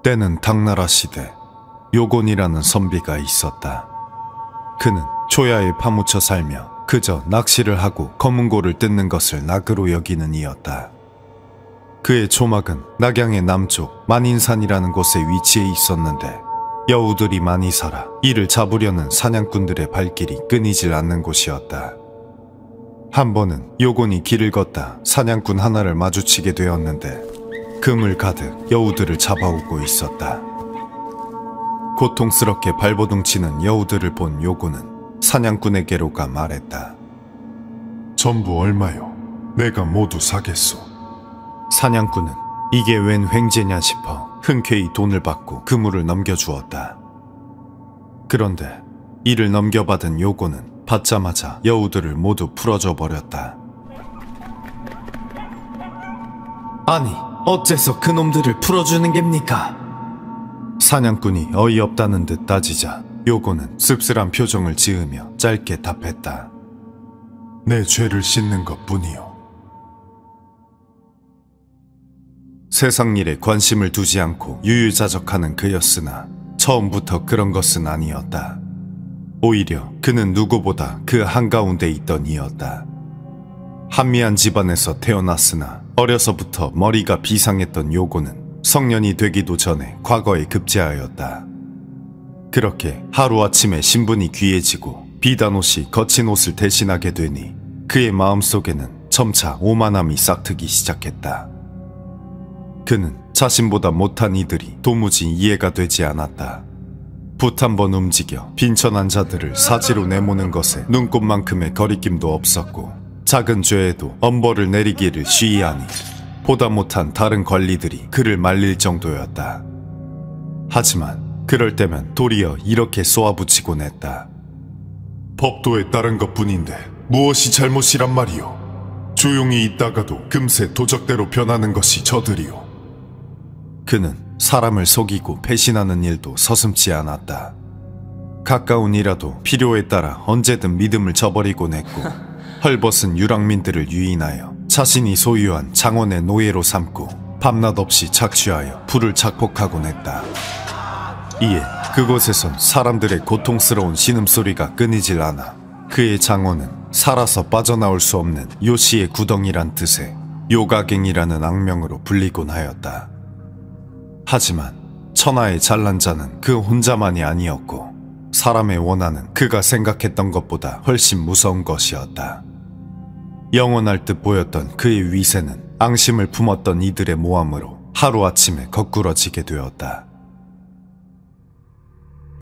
때는 당나라 시대 요곤이라는 선비가 있었다. 그는 초야에 파묻혀 살며 그저 낚시를 하고 검은고를 뜯는 것을 낙으로 여기는 이였다. 그의 초막은 낙양의 남쪽 만인산이라는 곳에 위치해 있었는데 여우들이 많이 살아 이를 잡으려는 사냥꾼들의 발길이 끊이질 않는 곳이었다. 한 번은 요곤이 길을 걷다 사냥꾼 하나를 마주치게 되었는데 그물 가득 여우들을 잡아오고 있었다. 고통스럽게 발버둥치는 여우들을 본 요곤은 사냥꾼에게로 가 말했다. 전부 얼마요? 내가 모두 사겠소. 사냥꾼은 이게 웬 횡재냐 싶어 흔쾌히 돈을 받고 그물을 넘겨주었다. 그런데 이를 넘겨받은 요곤은 받자마자 여우들을 모두 풀어줘 버렸다. 아니, 어째서 그놈들을 풀어주는 겝니까? 사냥꾼이 어이없다는 듯 따지자 요곤은 씁쓸한 표정을 지으며 짧게 답했다. 내 죄를 씻는 것뿐이요. 세상 일에 관심을 두지 않고 유유자적하는 그였으나 처음부터 그런 것은 아니었다. 오히려 그는 누구보다 그 한가운데 있던 이였다. 한미한 집안에서 태어났으나 어려서부터 머리가 비상했던 요곤은 성년이 되기도 전에 과거에 급제하였다. 그렇게 하루아침에 신분이 귀해지고 비단옷이 거친 옷을 대신하게 되니 그의 마음속에는 점차 오만함이 싹트기 시작했다. 그는 자신보다 못한 이들이 도무지 이해가 되지 않았다. 붓 한 번 움직여 빈천한 자들을 사지로 내모는 것에 눈꼽만큼의 거리낌도 없었고 작은 죄에도 엄벌을 내리기를 시의하니 보다 못한 다른 관리들이 그를 말릴 정도였다. 하지만 그럴 때면 도리어 이렇게 쏘아붙이곤 했다. 법도에 따른 것뿐인데 무엇이 잘못이란 말이오. 조용히 있다가도 금세 도적대로 변하는 것이 저들이오. 그는 사람을 속이고 배신하는 일도 서슴지 않았다. 가까운 이라도 필요에 따라 언제든 믿음을 저버리곤 했고 헐벗은 유랑민들을 유인하여 자신이 소유한 장원의 노예로 삼고 밤낮 없이 착취하여 부를 착복하곤 했다. 이에 그곳에선 사람들의 고통스러운 신음소리가 끊이질 않아 그의 장원은 살아서 빠져나올 수 없는 요시의 구덩이란 뜻의 요가갱이라는 악명으로 불리곤 하였다. 하지만 천하의 잘난 자는 그 혼자만이 아니었고 사람의 원한은 그가 생각했던 것보다 훨씬 무서운 것이었다. 영원할 듯 보였던 그의 위세는 앙심을 품었던 이들의 모함으로 하루아침에 거꾸러지게 되었다.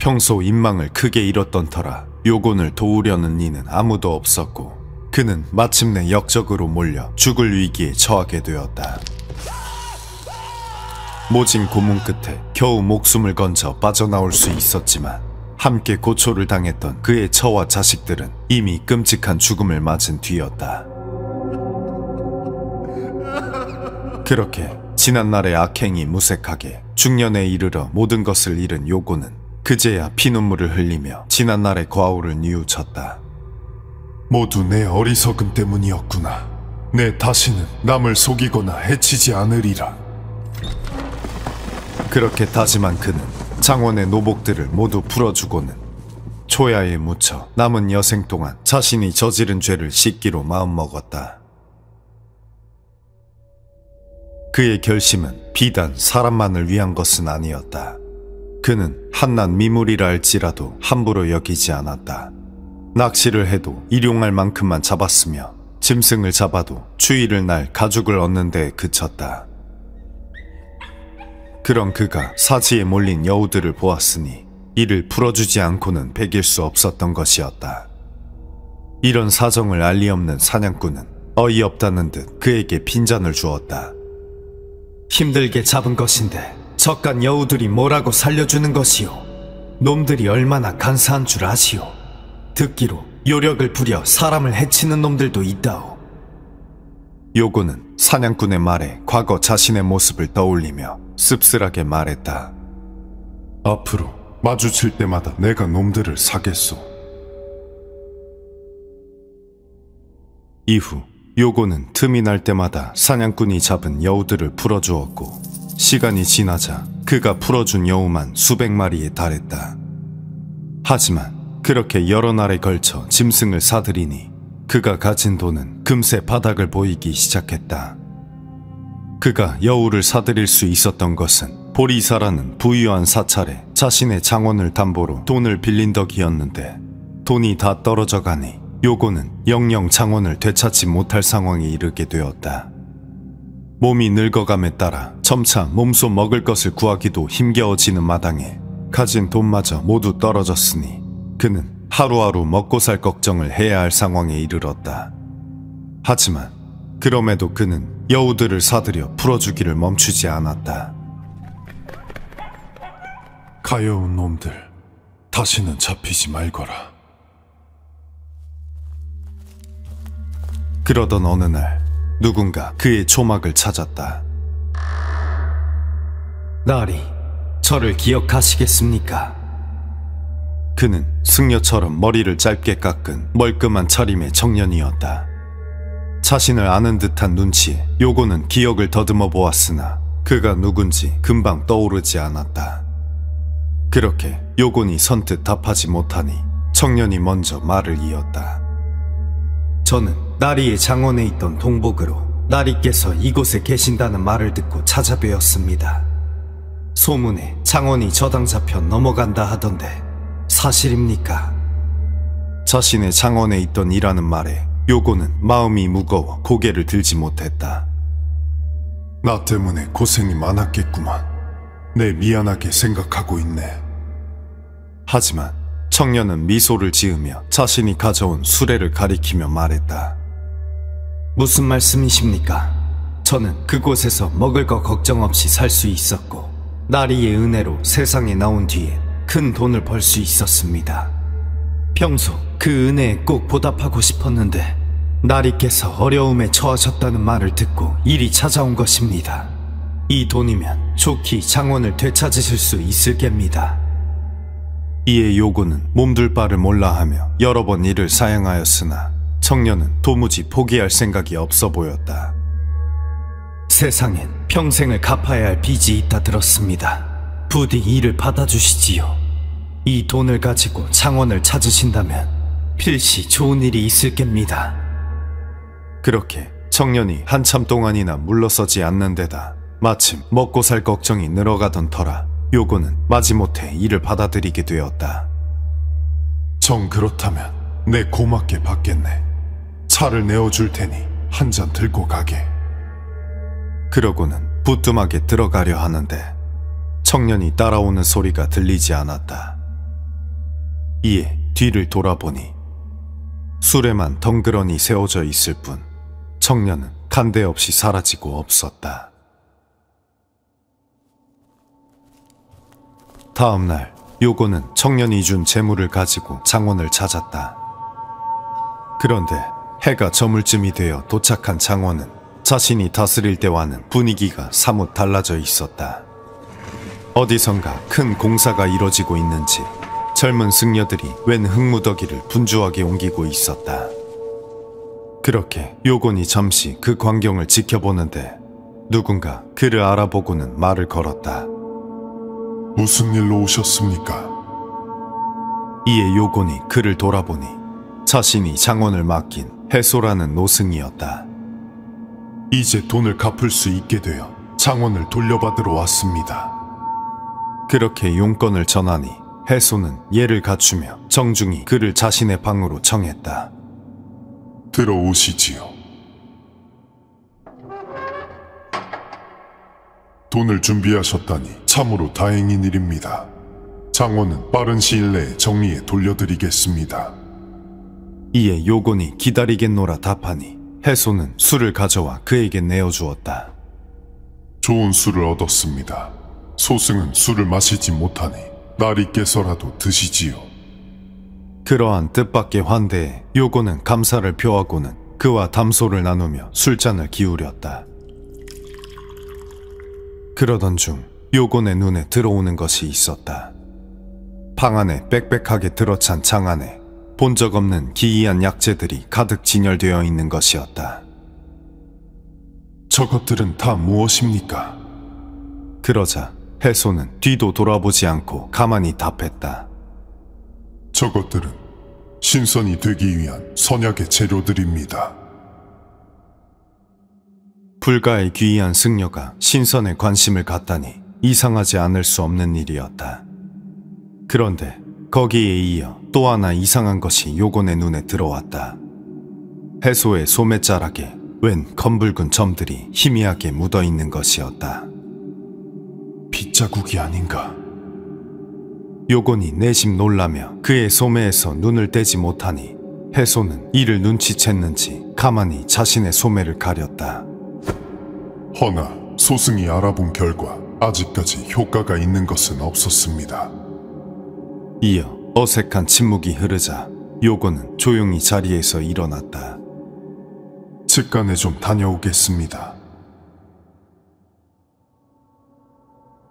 평소 인망을 크게 잃었던 터라 요곤을 도우려는 이는 아무도 없었고 그는 마침내 역적으로 몰려 죽을 위기에 처하게 되었다. 모진 고문 끝에 겨우 목숨을 건져 빠져나올 수 있었지만 함께 고초를 당했던 그의 처와 자식들은 이미 끔찍한 죽음을 맞은 뒤였다. 그렇게 지난날의 악행이 무색하게 중년에 이르러 모든 것을 잃은 요곤은 그제야 피눈물을 흘리며 지난날의 과오를 뉘우쳤다. 모두 내 어리석음 때문이었구나. 내 다시는 남을 속이거나 해치지 않으리라. 그렇게 다짐한 그는 장원의 노복들을 모두 풀어주고는 초야에 묻혀 남은 여생 동안 자신이 저지른 죄를 씻기로 마음먹었다. 그의 결심은 비단 사람만을 위한 것은 아니었다. 그는 한낱 미물이라 할지라도 함부로 여기지 않았다. 낚시를 해도 일용할 만큼만 잡았으며 짐승을 잡아도 추위를 날 가죽을 얻는 데에 그쳤다. 그런 그가 사지에 몰린 여우들을 보았으니 이를 풀어주지 않고는 배길 수 없었던 것이었다. 이런 사정을 알 리 없는 사냥꾼은 어이없다는 듯 그에게 핀잔을 주었다. 힘들게 잡은 것인데 적간 여우들이 뭐라고 살려주는 것이오. 놈들이 얼마나 간사한 줄 아시오. 듣기로 요력을 부려 사람을 해치는 놈들도 있다오. 요곤은 사냥꾼의 말에 과거 자신의 모습을 떠올리며 씁쓸하게 말했다. 앞으로 마주칠 때마다 내가 놈들을 사겠소. 이후 요곤은 틈이 날 때마다 사냥꾼이 잡은 여우들을 풀어주었고 시간이 지나자 그가 풀어준 여우만 수백 마리에 달했다. 하지만 그렇게 여러 날에 걸쳐 짐승을 사들이니 그가 가진 돈은 금세 바닥을 보이기 시작했다. 그가 여우를 사들일 수 있었던 것은 보리사라는 부유한 사찰에 자신의 장원을 담보로 돈을 빌린 덕이었는데, 돈이 다 떨어져 가니 요고는 영영 장원을 되찾지 못할 상황에 이르게 되었다. 몸이 늙어감에 따라 점차 몸소 먹을 것을 구하기도 힘겨워지는 마당에 가진 돈마저 모두 떨어졌으니 그는 하루하루 먹고 살 걱정을 해야 할 상황에 이르렀다. 하지만 그럼에도 그는 여우들을 사들여 풀어주기를 멈추지 않았다. 가여운 놈들, 다시는 잡히지 말거라. 그러던 어느 날 누군가 그의 초막을 찾았다. 나리, 저를 기억하시겠습니까? 그는 승려처럼 머리를 짧게 깎은 멀끔한 차림의 청년이었다. 자신을 아는 듯한 눈치에 요고는 기억을 더듬어 보았으나 그가 누군지 금방 떠오르지 않았다. 그렇게 요곤이 선뜻 답하지 못하니 청년이 먼저 말을 이었다. 저는 나리의 장원에 있던 동복으로 나리께서 이곳에 계신다는 말을 듣고 찾아뵈었습니다. 소문에 장원이 저당 잡혀 넘어간다 하던데 사실입니까? 자신의 장원에 있던 이라는 말에 요고는 마음이 무거워 고개를 들지 못했다. 나 때문에 고생이 많았겠구만. 내 미안하게 생각하고 있네. 하지만 청년은 미소를 지으며 자신이 가져온 수레를 가리키며 말했다. 무슨 말씀이십니까? 저는 그곳에서 먹을 거 걱정 없이 살 수 있었고 나리의 은혜로 세상에 나온 뒤에 큰 돈을 벌 수 있었습니다. 평소 그 은혜에 꼭 보답하고 싶었는데 나리께서 어려움에 처하셨다는 말을 듣고 이리 찾아온 것입니다. 이 돈이면 좋게 장원을 되찾으실 수 있을 겁니다. 이에 요고는 몸둘 바를 몰라하며 여러 번 이를 사양하였으나 청년은 도무지 포기할 생각이 없어 보였다. 세상엔 평생을 갚아야 할 빚이 있다 들었습니다. 부디 이를 받아주시지요. 이 돈을 가지고 장원을 찾으신다면 필시 좋은 일이 있을 겁니다. 그렇게 청년이 한참 동안이나 물러서지 않는 데다 마침 먹고 살 걱정이 늘어가던 터라 요고는 마지못해 이를 받아들이게 되었다. 정 그렇다면 내 고맙게 받겠네. 차를 내어줄 테니 한 잔 들고 가게. 그러고는 부뚜막에 들어가려 하는데 청년이 따라오는 소리가 들리지 않았다. 이에 뒤를 돌아보니 수레만 덩그러니 세워져 있을 뿐 청년은 간데없이 사라지고 없었다. 다음 날 요고는 청년이 준 재물을 가지고 장원을 찾았다. 그런데 해가 저물 쯤이 되어 도착한 장원은 자신이 다스릴 때와는 분위기가 사뭇 달라져 있었다. 어디선가 큰 공사가 이뤄지고 있는지 젊은 승려들이 웬 흙무더기를 분주하게 옮기고 있었다. 그렇게 요곤이 잠시 그 광경을 지켜보는데 누군가 그를 알아보고는 말을 걸었다. 무슨 일로 오셨습니까? 이에 요곤이 그를 돌아보니 자신이 장원을 맡긴 해소라는 노승이었다. 이제 돈을 갚을 수 있게 되어 장원을 돌려받으러 왔습니다. 그렇게 용건을 전하니 해소는 예를 갖추며 정중히 그를 자신의 방으로 청했다. 들어오시지요. 돈을 준비하셨다니 참으로 다행인 일입니다. 장원은 빠른 시일 내에 정리해 돌려드리겠습니다. 이에 요곤이 기다리겠노라 답하니 해소는 술을 가져와 그에게 내어주었다. 좋은 술을 얻었습니다. 소승은 술을 마시지 못하니 나리께서라도 드시지요. 그러한 뜻밖의 환대에 요곤은 감사를 표하고는 그와 담소를 나누며 술잔을 기울였다. 그러던 중 요곤의 눈에 들어오는 것이 있었다. 방 안에 빽빽하게 들어찬 장 안에 본 적 없는 기이한 약재들이 가득 진열되어 있는 것이었다. 저것들은 다 무엇입니까? 그러자 해소는 뒤도 돌아보지 않고 가만히 답했다. 저것들은 신선이 되기 위한 선약의 재료들입니다. 불가의 귀한 승려가 신선에 관심을 갖다니 이상하지 않을 수 없는 일이었다. 그런데 거기에 이어 또 하나 이상한 것이 요곤의 눈에 들어왔다. 해소의 소매자락에 웬 검붉은 점들이 희미하게 묻어있는 것이었다. 빗자국이 아닌가? 요곤이 내심 놀라며 그의 소매에서 눈을 떼지 못하니 해소는 이를 눈치챘는지 가만히 자신의 소매를 가렸다. 허나 소승이 알아본 결과 아직까지 효과가 있는 것은 없었습니다. 이어 어색한 침묵이 흐르자 요곤은 조용히 자리에서 일어났다. 직간에 좀 다녀오겠습니다.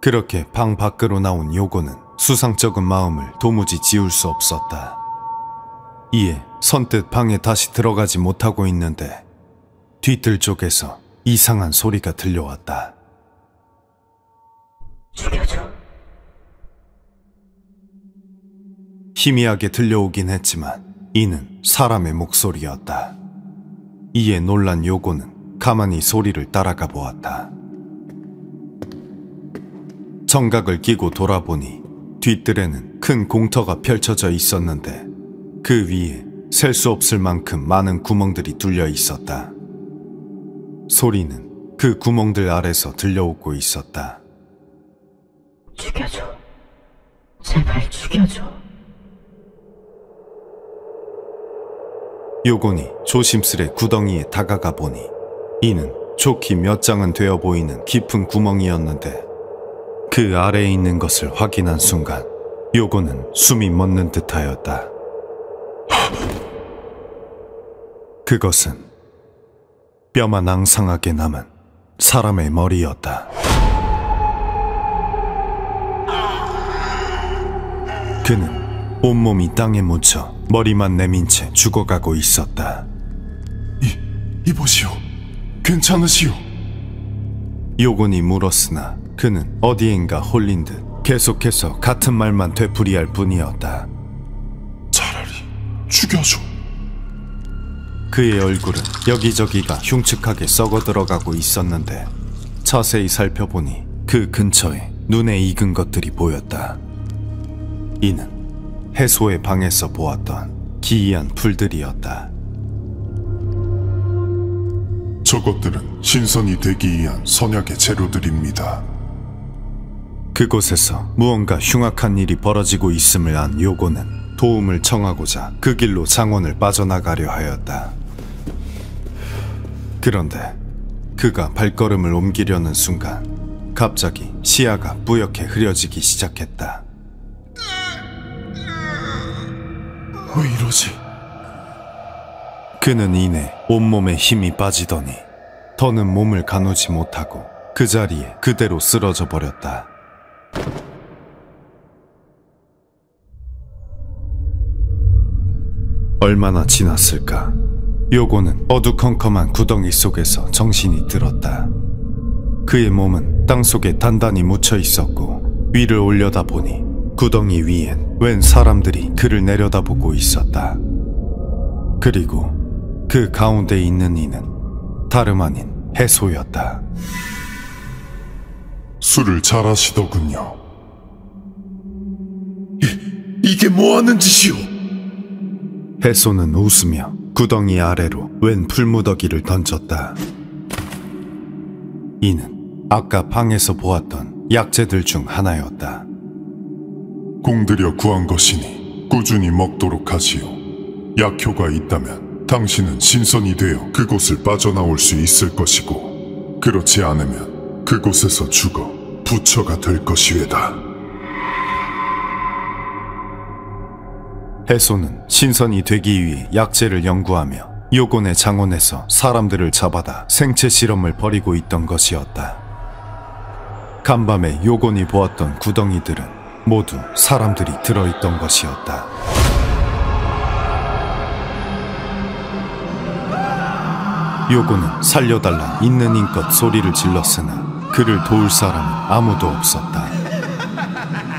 그렇게 방 밖으로 나온 요곤은 수상쩍은 마음을 도무지 지울 수 없었다. 이에 선뜻 방에 다시 들어가지 못하고 있는데 뒤뜰 쪽에서 이상한 소리가 들려왔다. 죽여줘. 희미하게 들려오긴 했지만 이는 사람의 목소리였다. 이에 놀란 요곤은 가만히 소리를 따라가 보았다. 정각을 끼고 돌아보니 뒤뜰에는 큰 공터가 펼쳐져 있었는데 그 위에 셀 수 없을 만큼 많은 구멍들이 뚫려 있었다. 소리는 그 구멍들 아래서 들려오고 있었다. 죽여줘. 제발 죽여줘. 요곤이 조심스레 구덩이에 다가가 보니 이는 좋기 몇 장은 되어 보이는 깊은 구멍이었는데 그 아래에 있는 것을 확인한 순간 요곤은 숨이 멎는 듯하였다. 그것은 뼈만 앙상하게 남은 사람의 머리였다. 그는 온몸이 땅에 묻혀 머리만 내민 채 죽어가고 있었다. 이보시오. 괜찮으시오? 요곤이 물었으나 그는 어디엔가 홀린 듯 계속해서 같은 말만 되풀이할 뿐이었다. 차라리 죽여줘. 그의 얼굴은 여기저기가 흉측하게 썩어 들어가고 있었는데 자세히 살펴보니 그 근처에 눈에 익은 것들이 보였다. 이는 해소의 방에서 보았던 기이한 풀들이었다. 저것들은 신선이 되기 위한 선약의 재료들입니다. 그곳에서 무언가 흉악한 일이 벌어지고 있음을 안 요곤은 도움을 청하고자 그 길로 장원을 빠져나가려 하였다. 그런데 그가 발걸음을 옮기려는 순간 갑자기 시야가 뿌옇게 흐려지기 시작했다. 왜 이러지? 그는 이내 온몸에 힘이 빠지더니 더는 몸을 가누지 못하고 그 자리에 그대로 쓰러져 버렸다. 얼마나 지났을까? 요곤은 어두컴컴한 구덩이 속에서 정신이 들었다. 그의 몸은 땅속에 단단히 묻혀 있었고 위를 올려다보니 구덩이 위엔 웬 사람들이 그를 내려다보고 있었다. 그리고 그 가운데 있는 이는 다름 아닌 해소였다. 술을 잘하시더군요. 이게 뭐하는 짓이오? 해소는 웃으며 구덩이 아래로 웬 풀무더기를 던졌다. 이는 아까 방에서 보았던 약재들 중 하나였다. 공들여 구한 것이니 꾸준히 먹도록 하시오. 약효가 있다면 당신은 신선이 되어 그곳을 빠져나올 수 있을 것이고 그렇지 않으면 그곳에서 죽어 부처가 될 것이외다. 해소는 신선이 되기 위해 약재를 연구하며 요곤의 장원에서 사람들을 잡아다 생체 실험을 벌이고 있던 것이었다. 간밤에 요곤이 보았던 구덩이들은 모두 사람들이 들어있던 것이었다. 요곤은 살려달라 있는 힘껏 소리를 질렀으나 그를 도울 사람은 아무도 없었다.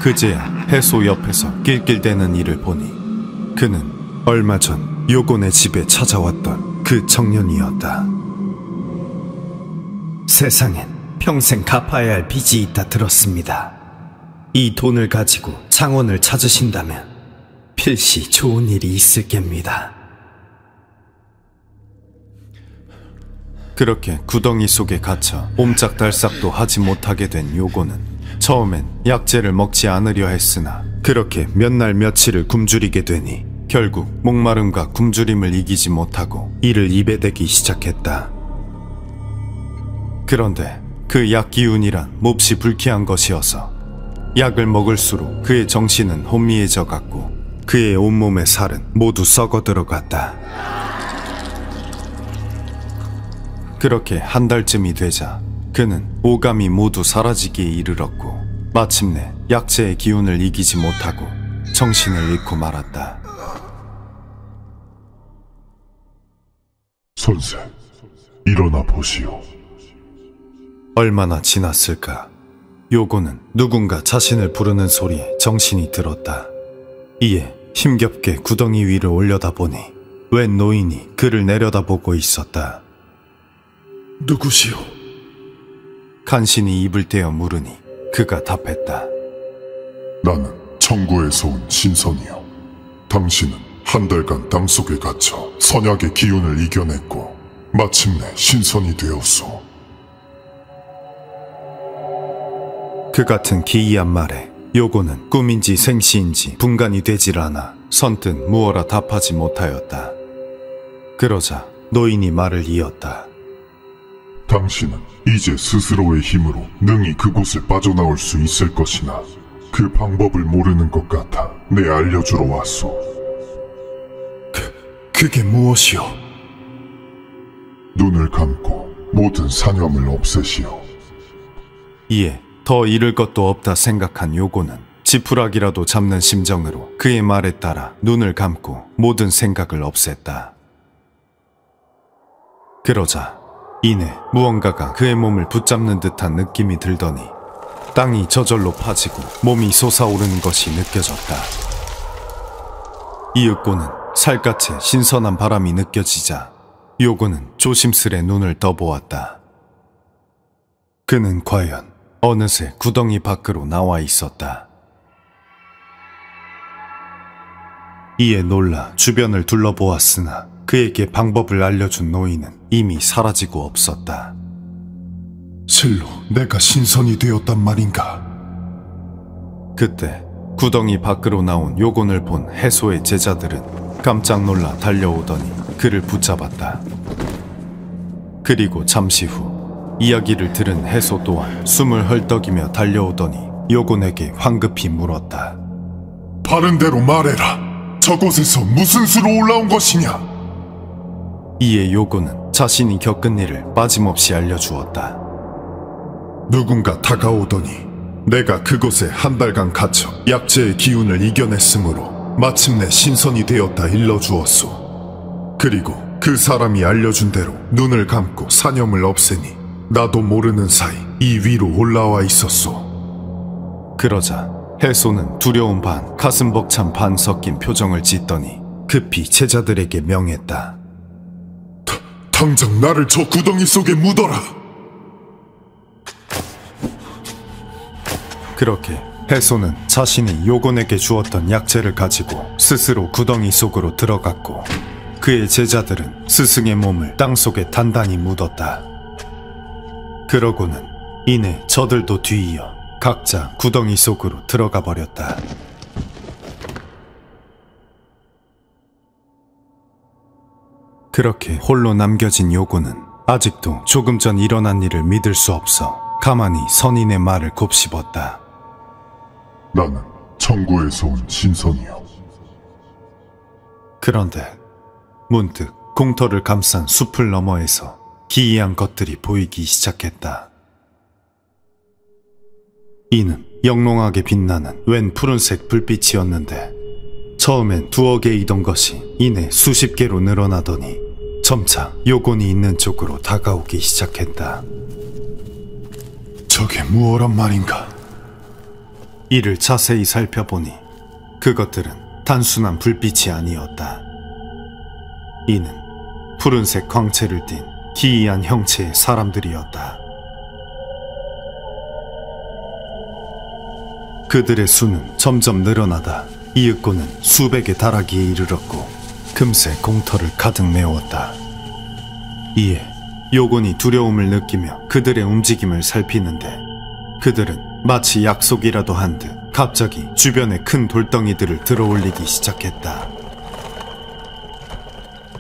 그제야 해소 옆에서 낄낄대는 이를 보니 그는 얼마 전 요곤의 집에 찾아왔던 그 청년이었다. 세상엔 평생 갚아야 할 빚이 있다 들었습니다. 이 돈을 가지고 장원을 찾으신다면 필시 좋은 일이 있을 겁니다. 그렇게 구덩이 속에 갇혀 옴짝달싹도 하지 못하게 된 요곤은 처음엔 약재를 먹지 않으려 했으나 그렇게 몇 날 며칠을 굶주리게 되니 결국 목마름과 굶주림을 이기지 못하고 이를 입에 대기 시작했다. 그런데 그 약 기운이란 몹시 불쾌한 것이어서 약을 먹을수록 그의 정신은 혼미해져 갔고 그의 온몸의 살은 모두 썩어 들어갔다. 그렇게 한 달쯤이 되자 그는 오감이 모두 사라지기에 이르렀고 마침내 약재의 기운을 이기지 못하고 정신을 잃고 말았다. 선생, 일어나 보시오. 얼마나 지났을까? 요곤은 누군가 자신을 부르는 소리에 정신이 들었다. 이에 힘겹게 구덩이 위를 올려다보니 웬 노인이 그를 내려다보고 있었다. 누구시오? 간신히 입을 떼어 물으니 그가 답했다. 나는 청구에서 온 신선이요. 당신은 한 달간 땅속에 갇혀 선약의 기운을 이겨냈고 마침내 신선이 되었소. 그 같은 기이한 말에 요곤은 꿈인지 생시인지 분간이 되질 않아 선뜻 무어라 답하지 못하였다. 그러자 노인이 말을 이었다. 당신은 이제 스스로의 힘으로 능히 그곳을 빠져나올 수 있을 것이나 그 방법을 모르는 것 같아 내 알려주러 왔소. 그게 무엇이오? 눈을 감고 모든 산염을 없애시오. 이에 더 잃을 것도 없다 생각한 요곤은 지푸라기라도 잡는 심정으로 그의 말에 따라 눈을 감고 모든 생각을 없앴다. 그러자 이내 무언가가 그의 몸을 붙잡는 듯한 느낌이 들더니 땅이 저절로 파지고 몸이 솟아오르는 것이 느껴졌다. 이윽고는 살갗에 신선한 바람이 느껴지자 요곤은 조심스레 눈을 떠보았다. 그는 과연 어느새 구덩이 밖으로 나와 있었다. 이에 놀라 주변을 둘러보았으나 그에게 방법을 알려준 노인은 이미 사라지고 없었다. 실로 내가 신선이 되었단 말인가? 그때 구덩이 밖으로 나온 요곤을 본 해소의 제자들은 깜짝 놀라 달려오더니 그를 붙잡았다. 그리고 잠시 후 이야기를 들은 해소 또한 숨을 헐떡이며 달려오더니 요곤에게 황급히 물었다. 바른 대로 말해라. 저곳에서 무슨 수로 올라온 것이냐? 이에 요곤은 자신이 겪은 일을 빠짐없이 알려주었다. 누군가 다가오더니 내가 그곳에 한 달간 갇혀 약재의 기운을 이겨냈으므로 마침내 신선이 되었다 일러주었소. 그리고 그 사람이 알려준 대로 눈을 감고 산염을 없애니 나도 모르는 사이 이 위로 올라와 있었소. 그러자 해소는 두려움 반 가슴 벅찬 반 섞인 표정을 짓더니 급히 제자들에게 명했다. 당장 나를 저 구덩이 속에 묻어라. 그렇게 해소는 자신이 요곤에게 주었던 약재를 가지고 스스로 구덩이 속으로 들어갔고 그의 제자들은 스승의 몸을 땅속에 단단히 묻었다. 그러고는 이내 저들도 뒤이어 각자 구덩이 속으로 들어가 버렸다. 그렇게 홀로 남겨진 요곤은 아직도 조금 전 일어난 일을 믿을 수 없어 가만히 선인의 말을 곱씹었다. 나는 청구에서 온 신선이요. 그런데 문득 공터를 감싼 숲을 너머에서 기이한 것들이 보이기 시작했다. 이는 영롱하게 빛나는 웬 푸른색 불빛이었는데 처음엔 두어 개이던 것이 이내 수십 개로 늘어나더니 점차 요곤이 있는 쪽으로 다가오기 시작했다. 무엇란 말인가? 이를 자세히 살펴보니 그것들은 단순한 불빛이 아니었다. 이는 푸른색 광채를 띤 기이한 형체의 사람들이었다. 그들의 수는 점점 늘어나다 이윽고는 수백에 달하기에 이르렀고 금세 공터를 가득 메웠다. 이에 요곤이 두려움을 느끼며 그들의 움직임을 살피는데 그들은 마치 약속이라도 한 듯 갑자기 주변에 큰 돌덩이들을 들어올리기 시작했다.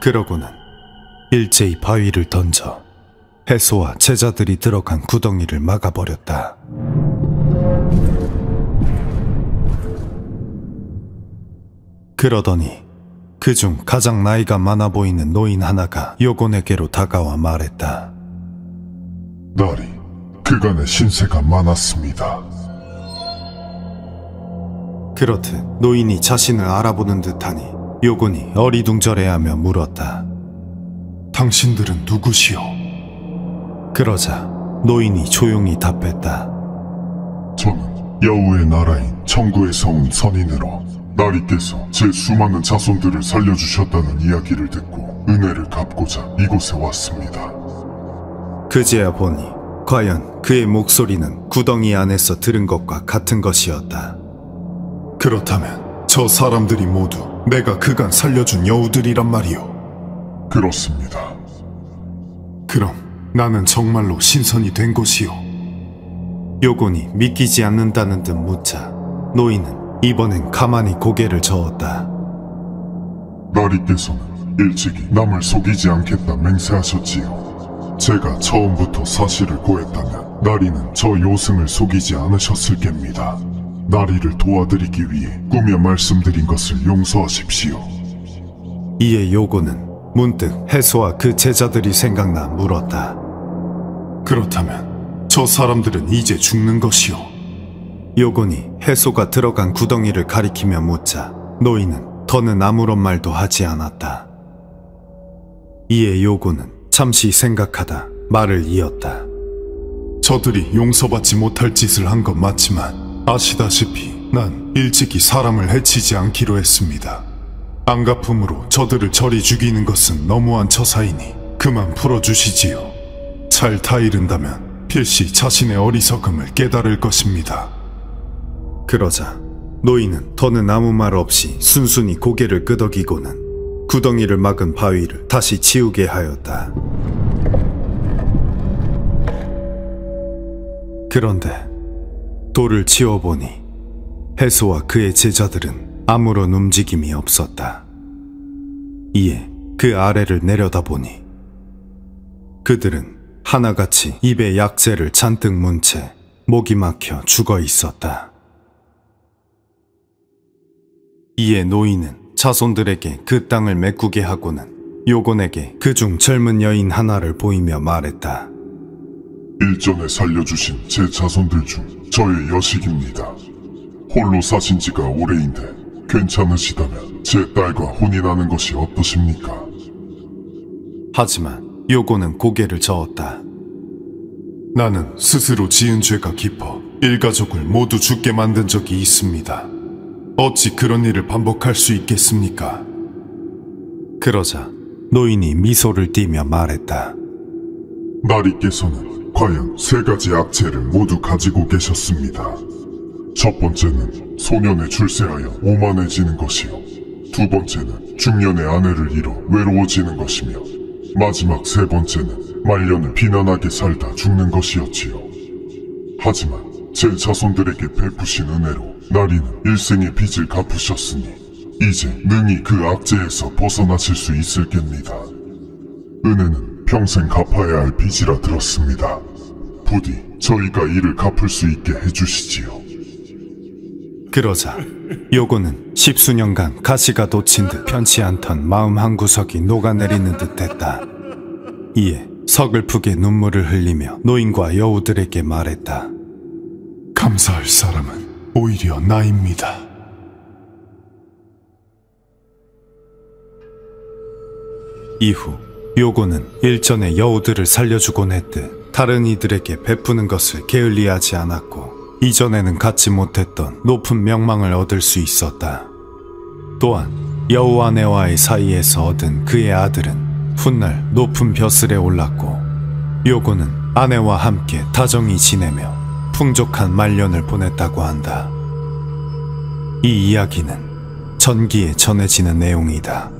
그러고는 일제히 바위를 던져 해소와 제자들이 들어간 구덩이를 막아버렸다. 그러더니 그중 가장 나이가 많아 보이는 노인 하나가 요곤에게로 다가와 말했다. 나리, 그간의 신세가 많았습니다. 그렇듯 노인이 자신을 알아보는 듯하니 요곤이 어리둥절해하며 물었다. 당신들은 누구시오? 그러자 노인이 조용히 답했다. 저는 여우의 나라인 청구에서 온 선인으로 나리께서 제 수많은 자손들을 살려주셨다는 이야기를 듣고 은혜를 갚고자 이곳에 왔습니다. 그제야 보니 과연 그의 목소리는 구덩이 안에서 들은 것과 같은 것이었다. 그렇다면 저 사람들이 모두 내가 그간 살려준 여우들이란 말이오. 그렇습니다. 그럼 나는 정말로 신선이 된 것이오? 요곤이 믿기지 않는다는 듯 묻자 노인은 이번엔 가만히 고개를 저었다. 나리께서는 일찍이 남을 속이지 않겠다 맹세하셨지요. 제가 처음부터 사실을 고했다면 나리는 저 요승을 속이지 않으셨을 겁니다. 나리를 도와드리기 위해 꾸며 말씀드린 것을 용서하십시오. 이에 요곤은 문득 해소와 그 제자들이 생각나 물었다. 그렇다면 저 사람들은 이제 죽는 것이오. 요곤이 해소가 들어간 구덩이를 가리키며 묻자 노인은 더는 아무런 말도 하지 않았다. 이에 요곤은 잠시 생각하다 말을 이었다. 저들이 용서받지 못할 짓을 한 건 맞지만 아시다시피 난 일찍이 사람을 해치지 않기로 했습니다. 안갚음으로 저들을 저리 죽이는 것은 너무한 처사이니 그만 풀어주시지요. 잘 타이른다면 필시 자신의 어리석음을 깨달을 것입니다. 그러자 노인은 더는 아무 말 없이 순순히 고개를 끄덕이고는 구덩이를 막은 바위를 다시 치우게 하였다. 그런데 돌을 치워보니 해소와 그의 제자들은 아무런 움직임이 없었다. 이에 그 아래를 내려다보니 그들은 하나같이 입에 약재를 잔뜩 문 채 목이 막혀 죽어 있었다. 이에 노인은 자손들에게 그 땅을 메꾸게 하고는 요곤에게 그중 젊은 여인 하나를 보이며 말했다. 일전에 살려주신 제 자손들 중 저의 여식입니다. 홀로 사신 지가 오래인데 괜찮으시다면 제 딸과 혼인하는 것이 어떠십니까? 하지만 요곤은 고개를 저었다. 나는 스스로 지은 죄가 깊어 일가족을 모두 죽게 만든 적이 있습니다. 어찌 그런 일을 반복할 수 있겠습니까? 그러자 노인이 미소를 띠며 말했다. 나리께서는 과연 세 가지 악재를 모두 가지고 계셨습니다. 첫 번째는 소년에 출세하여 오만해지는 것이요. 두 번째는 중년의 아내를 잃어 외로워지는 것이며 마지막 세 번째는 말년을 비난하게 살다 죽는 것이었지요. 하지만 제 자손들에게 베푸신 은혜로 나리는 일생의 빚을 갚으셨으니 이제 능히 그 악재에서 벗어나실 수 있을 겁니다. 은혜는 평생 갚아야 할 빚이라 들었습니다. 부디 저희가 이를 갚을 수 있게 해주시지요. 그러자 요곤은 십수년간 가시가 돋친 듯 편치 않던 마음 한구석이 녹아내리는 듯했다. 이에 서글프게 눈물을 흘리며 노인과 여우들에게 말했다. 감사할 사람은 오히려 나입니다. 이후 요곤은 일전에 여우들을 살려주곤 했듯 다른 이들에게 베푸는 것을 게을리하지 않았고 이전에는 갖지 못했던 높은 명망을 얻을 수 있었다. 또한 여우 아내와의 사이에서 얻은 그의 아들은 훗날 높은 벼슬에 올랐고 요고는 아내와 함께 다정히 지내며 풍족한 말년을 보냈다고 한다. 이 이야기는 전기에 전해지는 내용이다.